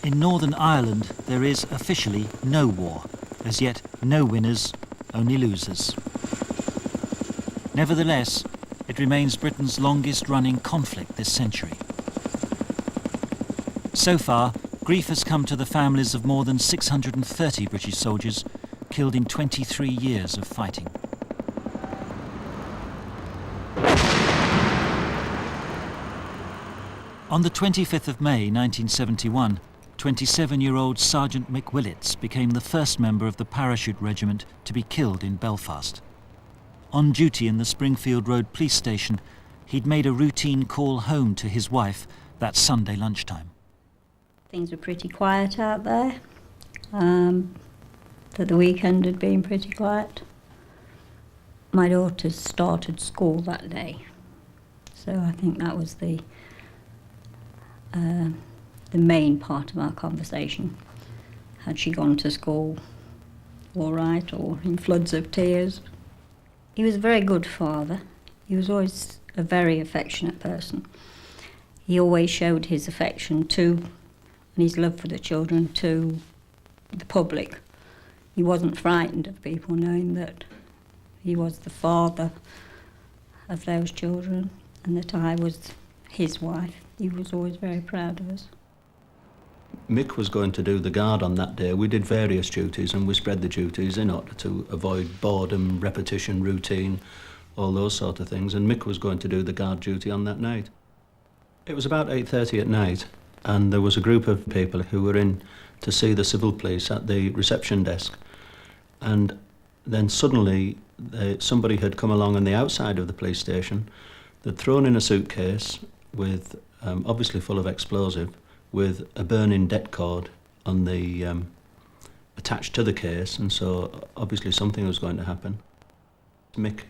In Northern Ireland, there is officially no war. As yet, no winners, only losers. Nevertheless, it remains Britain's longest-running conflict this century. So far, grief has come to the families of more than 630 British soldiers killed in 23 years of fighting. On the 25th of May 1971, 27-year-old Sergeant Mick Willits became the first member of the parachute regiment to be killed in Belfast. On duty in the Springfield Road police station, he'd made a routine call home to his wife that Sunday lunchtime. Things were pretty quiet out there. That the weekend had been pretty quiet. My daughter started school that day, so I think that was the main part of our conversation. Had she gone to school all right, or in floods of tears? He was a very good father. He was always a very affectionate person. He always showed his affection to, and his love for the children, to the public. He wasn't frightened of people knowing that he was the father of those children and that I was his wife. He was always very proud of us. Mick was going to do the guard on that day. We did various duties and we spread the duties in order to avoid boredom, repetition, routine, all those sort of things. And Mick was going to do the guard duty on that night. It was about 8:30 at night and there was a group of people who were in to see the civil police at the reception desk. And then suddenly somebody had come along on the outside of the police station. They'd thrown in a suitcase with, obviously full of explosive, with a burning det cord on the attached to the case, and so obviously something was going to happen. Mick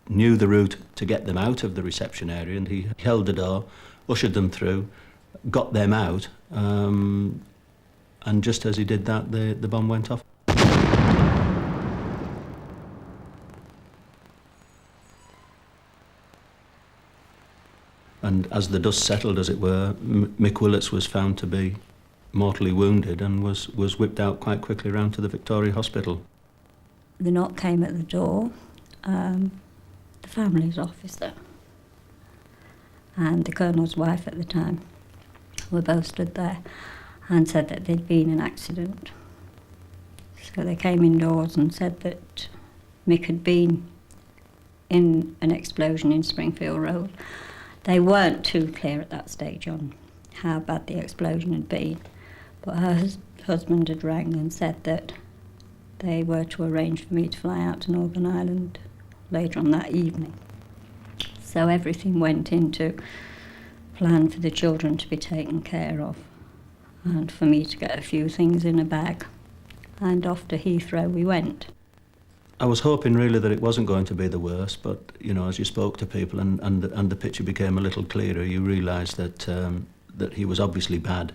knew the route to get them out of the reception area, and he held the door, ushered them through, got them out, and just as he did that, the bomb went off. And as the dust settled, as it were, Mick Willits was found to be mortally wounded and was whipped out quite quickly round to the Victoria Hospital. The knock came at the door, the family's officer and the Colonel's wife at the time were both stood there and said that there'd been an accident. So they came indoors and said that Mick had been in an explosion in Springfield Road. They weren't too clear at that stage on how bad the explosion had been, but her husband had rang and said that they were to arrange for me to fly out to Northern Ireland later on that evening. So everything went into plan for the children to be taken care of and for me to get a few things in a bag. And off to Heathrow we went. I was hoping really that it wasn't going to be the worst, but you know, as you spoke to people and the picture became a little clearer, you realised that that he was obviously bad,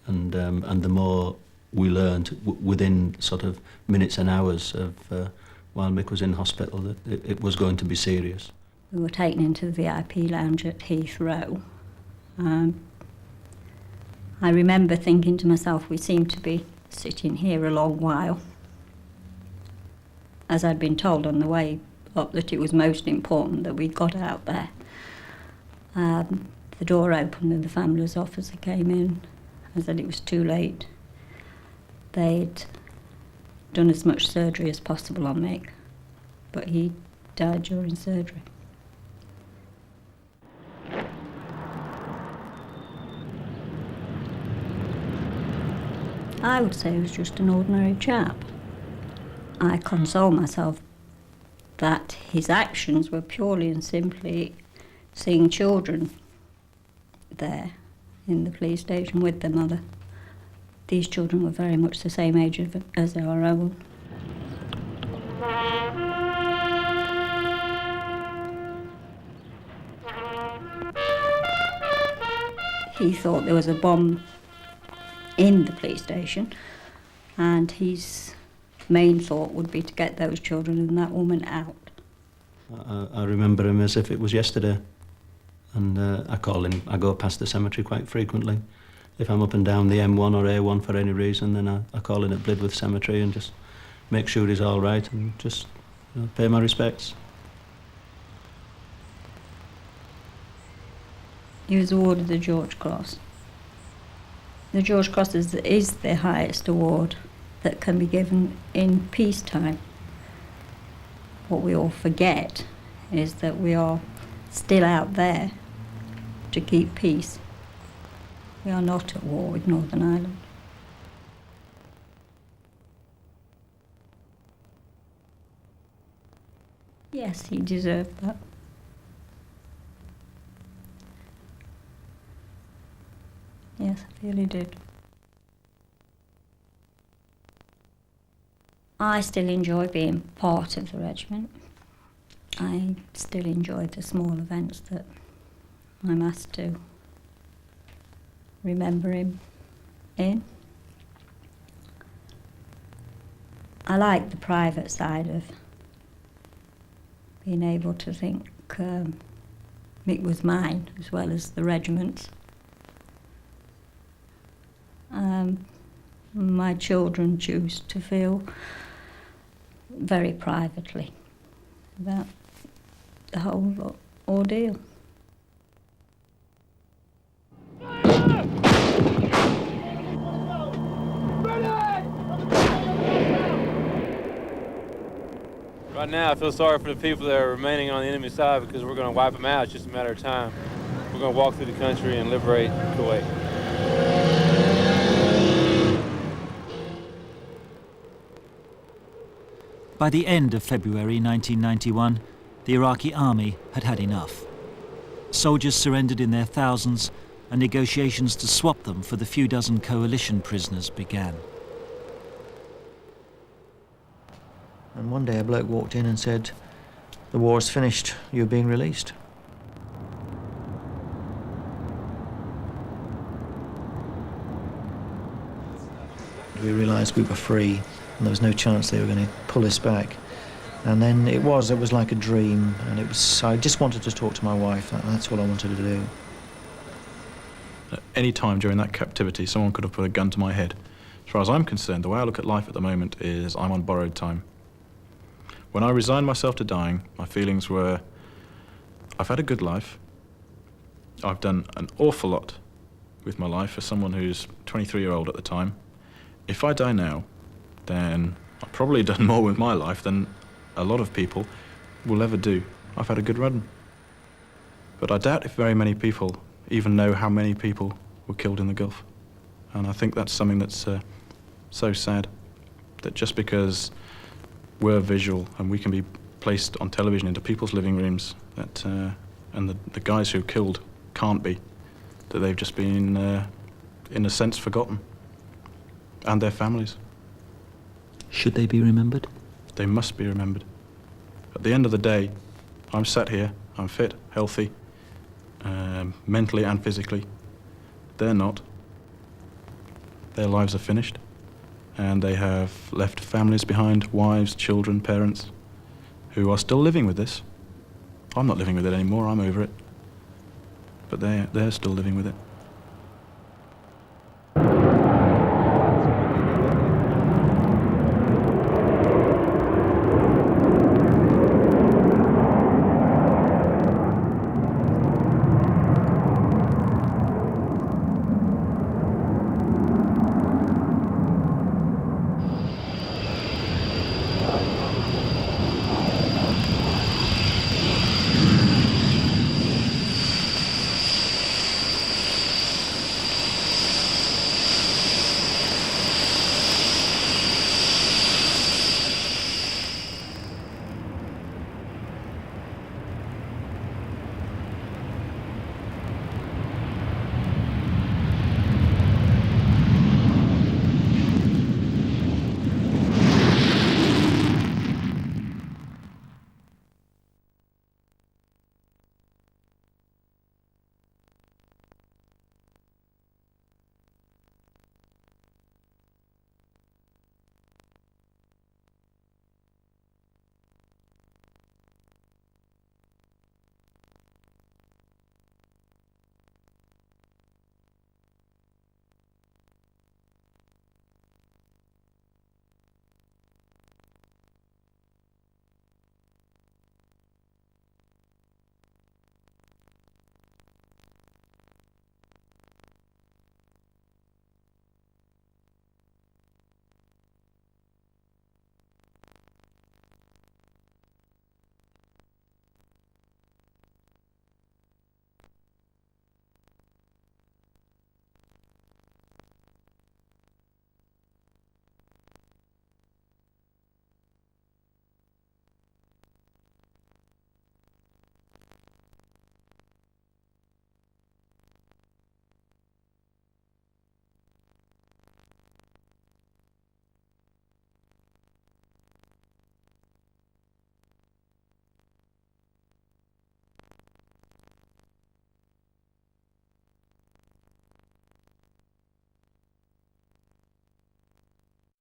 and the more we learned within sort of minutes and hours of while Mick was in hospital, that it was going to be serious. We were taken into the VIP lounge at Heathrow. I remember thinking to myself, we seem to be sitting here a long while. As I'd been told on the way up that it was most important that we got out there. The door opened and the family's officer came in and said it was too late. They'd done as much surgery as possible on Mick, but he died during surgery. I would say he was just an ordinary chap. I console myself that his actions were purely and simply seeing children there in the police station with their mother. These children were very much the same age as our own. He thought there was a bomb in the police station, and his main thought would be to get those children and that woman out. I remember him as if it was yesterday, and I go past the cemetery quite frequently. if I'm up and down the M1 or A1 for any reason, then I call in at Blidworth Cemetery and just make sure he's all right and just pay my respects. He was awarded the George Cross. The George Cross is the highest award that can be given in peacetime. What we all forget is that we are still out there to keep peace. We are not at war with Northern Ireland. Yes, he deserved that. Yes, I feel he did. I still enjoy being part of the regiment. I still enjoy the small events that I'm asked to remember him in. I like the private side of being able to think Mick was mine as well as the regiment's. My children choose to feel very privately about the whole ordeal. Right now, I feel sorry for the people that are remaining on the enemy side because we're going to wipe them out. It's just a matter of time. We're going to walk through the country and liberate Kuwait. By the end of February 1991, the Iraqi army had had enough. Soldiers surrendered in their thousands, and negotiations to swap them for the few dozen coalition prisoners began. And one day a bloke walked in and said, "The war's finished, you're being released." We realised we were free and there was no chance they were going to pull us back. And then it was like a dream, and I just wanted to talk to my wife. That's what I wanted to do. At any time during that captivity, someone could have put a gun to my head. As far as I'm concerned, the way I look at life at the moment is I'm on borrowed time. When I resigned myself to dying, my feelings were, I've had a good life. I've done an awful lot with my life for someone who's 23-year-old at the time. If I die now, then I've probably done more with my life than a lot of people will ever do. I've had a good run. But I doubt if very many people even know how many people were killed in the Gulf. And I think that's something that's so sad, that just because we're visual and we can be placed on television into people's living rooms, that and the guys who killed can't be, that they've just been, in a sense, forgotten. And their families. Should they be remembered? They must be remembered. At the end of the day, I'm sat here, I'm fit, healthy, mentally and physically. They're not. Their lives are finished, and they have left families behind, wives, children, parents, who are still living with this. I'm not living with it anymore, I'm over it. But they're still living with it.